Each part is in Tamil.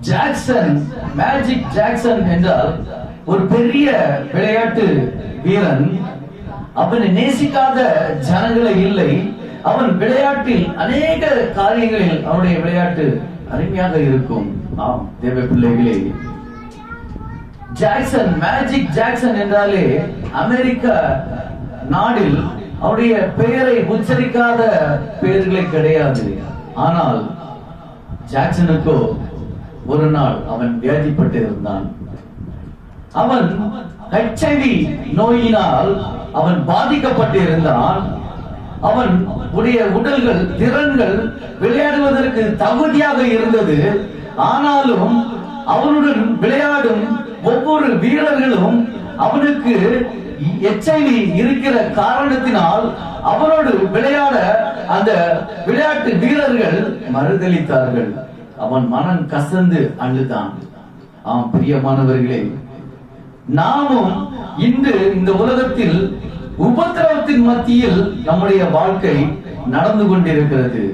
ஜாக்சன், மேஜிக் ஜாக்சன் என்றால் ஒரு பெரிய விளையாட்டு வீரன். அவனை நேசிக்காத ஜனங்களே இல்லை. அவன் விளையாட்டில் அநேக காரியங்களில் அவனுடைய விளையாட்டு அருமையாக இருக்கும். ஆம் தேவ பிள்ளைகளே, ஜாக்சன், மேஜிக் ஜாக்சன் என்றாலே அமெரிக்க நாடில் அவருடைய பெயரை உச்சரிக்காத பெயர்களே கிடையாது. ஆனால் ஜாக்சனுக்கோ ஒரு நாள் அவன் வியாதிப்பட்டு இருந்தான். அவன் HIV நோயினால் அவன் பாதிக்கப்பட்டு இருந்தான். அவன் உடைய உடல்கள், திறன்கள் விளையாடுவதற்கு தகுதியாக இருந்தது. ஆனாலும் அவனுடன் விளையாடும் ஒவ்வொரு வீரர்களும் அவனுக்கு HIV இருக்கிற காரணத்தினால் அவனோடு விளையாட அந்த விளையாட்டு வீரர்கள் மறுதளித்தார்கள். அவன் மனம் கசந்து அழுதான். ஆம் பிரியமானவர்களே, நாமும் இன்று இந்த உலகத்தில் உபத்திரவத்தின் மத்தியில் நம்முடைய வாழ்க்கை நடந்து கொண்டிருக்கிறது.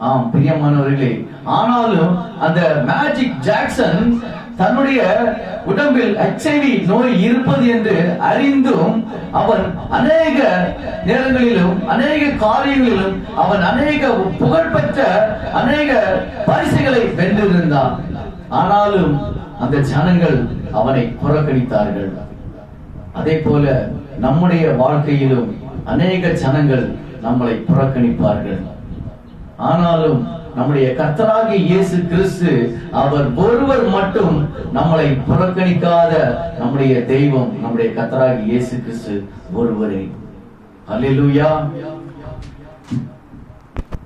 ஆம் பிரியமானவர்களே, ஆனாலும் அந்த மேஜிக் ஜாக்சன் தன்னுடைய உடம்பில் HIV நோய் இருப்பது என்று அறிந்தும் அவன் அநேக நேரங்களிலும் அநேக காரியங்களிலும் அவன் அநேக புகழ்பெற்ற அநேக பரிசுகளை வென்றிருந்தான். ஆனாலும் அந்த ஜனங்கள் அவனை புறக்கணித்தார்கள். அதே போல நம்முடைய வாழ்க்கையிலும் அநேக ஜனங்கள் நம்மளை புறக்கணிப்பார்கள். ஆனாலும் நம்முடைய கர்த்தராகிய இயேசு கிறிஸ்து அவர் ஒருவர் மட்டும் நம்மளை புறக்கணிக்காத நம்முடைய தெய்வம், நம்முடைய கர்த்தராகிய இயேசு கிறிஸ்து ஒருவரே. அல்லேலூயா.